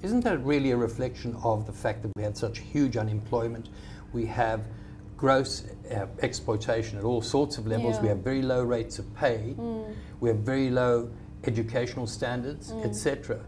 Isn't that really a reflection of the fact that we had such huge unemployment? We have gross exploitation at all sorts of levels. We have very low rates of pay. We have very low educational standards, etc.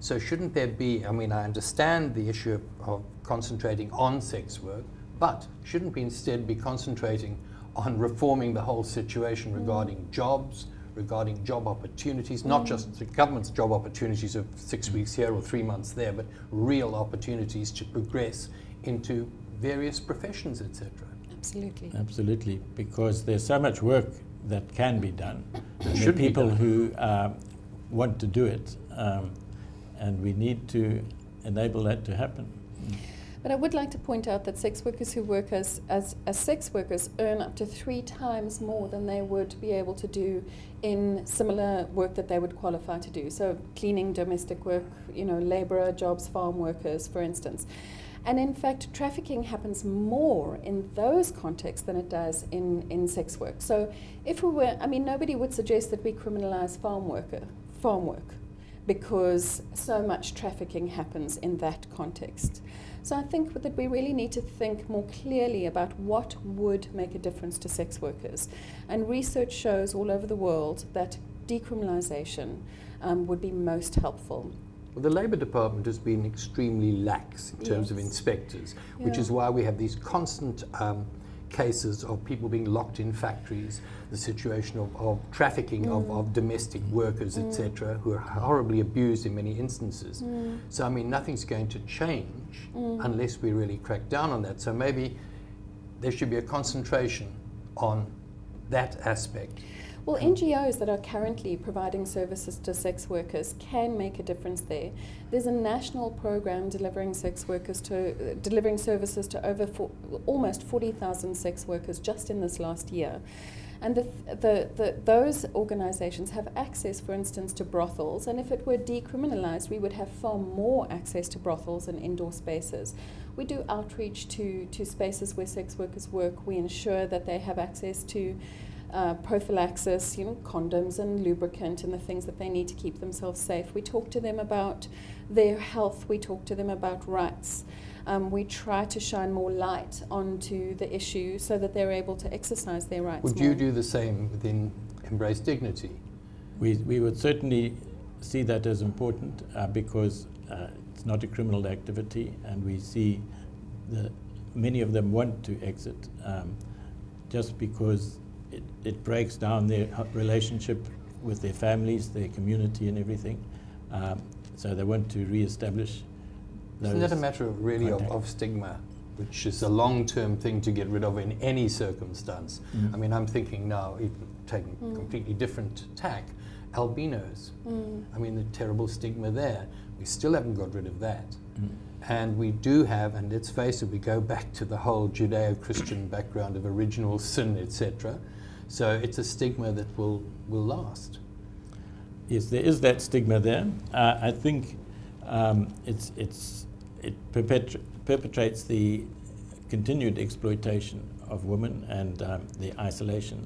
So shouldn't there be, I mean, I understand the issue of concentrating on sex work, but shouldn't we instead be concentrating on reforming the whole situation regarding jobs, regarding job opportunities, not just the government's job opportunities of 6 weeks here or 3 months there, but real opportunities to progress into various professions, etc. Absolutely. Absolutely, because there's so much work that can be done. And there are people who want to do it, and we need to enable that to happen. But I would like to point out that sex workers who work as sex workers earn up to 3 times more than they would be able to do in similar work that they would qualify to do. So cleaning, domestic work, you know, labourer jobs, farm workers, for instance. And in fact, trafficking happens more in those contexts than it does in sex work. So if we were, I mean, nobody would suggest that we criminalise farm work, because so much trafficking happens in that context. So I think that we really need to think more clearly about what would make a difference to sex workers. And research shows all over the world that decriminalisation would be most helpful. Well, the Labour Department has been extremely lax in terms of inspectors, which is why we have these constant cases of people being locked in factories, the situation of trafficking of domestic workers, etc., who are horribly abused in many instances. So, I mean, nothing's going to change unless we really crack down on that. So maybe there should be a concentration on that aspect. Well, NGOs that are currently providing services to sex workers can make a difference there. There's a national program delivering services to over almost 40,000 sex workers just in this last year. And those organizations have access, for instance, to brothels. And if it were decriminalized, we would have far more access to brothels and indoor spaces. We do outreach to spaces where sex workers work. We ensure that they have access to prophylaxis, you know, condoms and lubricant and the things that they need to keep themselves safe. We talk to them about their health. We talk to them about rights. We try to shine more light onto the issue so that they're able to exercise their rights Would more. you do the same within Embrace Dignity? We would certainly see that as important because it's not a criminal activity, and we see that many of them want to exit just because it breaks down their relationship with their families, their community and everything. So they want to re-establish those. Isn't that a matter of really of stigma, which is a long-term thing to get rid of in any circumstance? I mean, I'm thinking now, even taking completely different tack, albinos. I mean, the terrible stigma there. We still haven't got rid of that. And we do have, and let's face it, we go back to the whole Judeo-Christian background of original sin, etc. So it's a stigma that will last. Yes, there is that stigma there. I think it perpetrates the continued exploitation of women and the isolation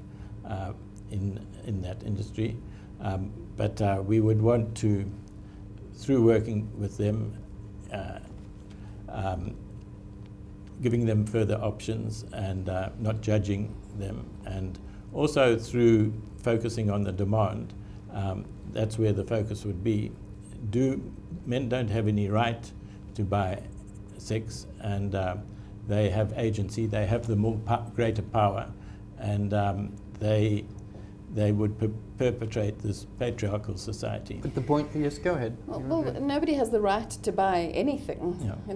in that industry. But we would want to, through working with them, giving them further options and not judging them, and also through focusing on the demand. That's where the focus would be. Men don't have any right to buy sex, and they have agency, they have the greater power, and they would perpetrate this patriarchal society. But the point, yes, go ahead. Well, nobody has the right to buy anything. Yeah.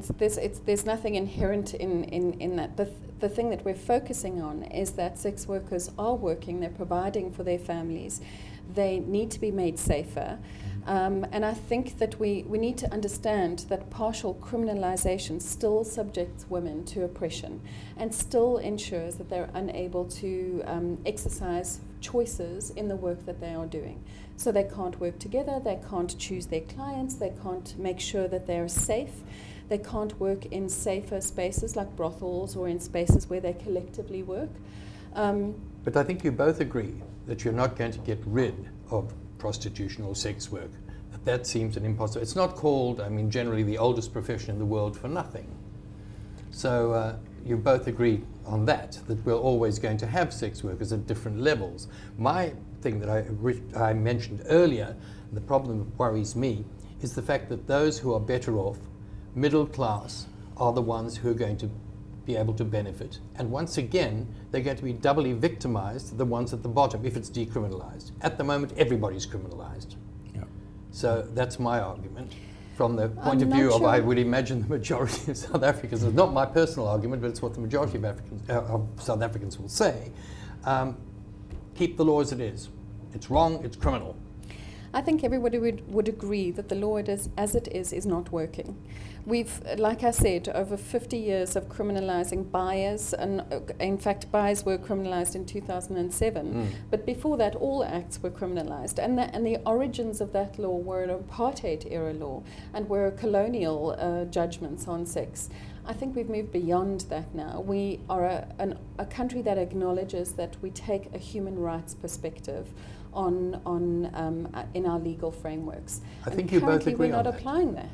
There's nothing inherent in that. The thing that we're focusing on is that sex workers are working, they're providing for their families, they need to be made safer. And I think that we need to understand that partial criminalization still subjects women to oppression and still ensures that they're unable to exercise choices in the work that they are doing. So they can't work together, they can't choose their clients, they can't make sure that they're safe, they can't work in safer spaces like brothels or in spaces where they collectively work. But I think you both agree that you're not going to get rid of prostitution or sex work, that seems an impossible. It's not called, I mean, generally the oldest profession in the world for nothing. So you both agree on that we're always going to have sex workers at different levels. My thing that I mentioned earlier, the problem that worries me, is the fact that those who are better off, middle class, are the ones who are going to be able to benefit. And once again, they're going to be doubly victimized, the ones at the bottom, if it's decriminalized. At the moment, everybody's criminalized. Yeah. So that's my argument. From the point of view of, I would imagine, the majority of South Africans, it's not my personal argument, but it's what the majority of South Africans will say, keep the law as it is. It's wrong, it's criminal. I think everybody would agree that the law as it is not working. We've, like I said, over 50 years of criminalizing buyers, and in fact buyers were criminalized in 2007, but before that all acts were criminalized, and the origins of that law were an apartheid era law and were colonial judgments on sex. I think we've moved beyond that now. We are a country that acknowledges that we take a human rights perspective in our legal frameworks. I think you both agree on that. We're not applying that.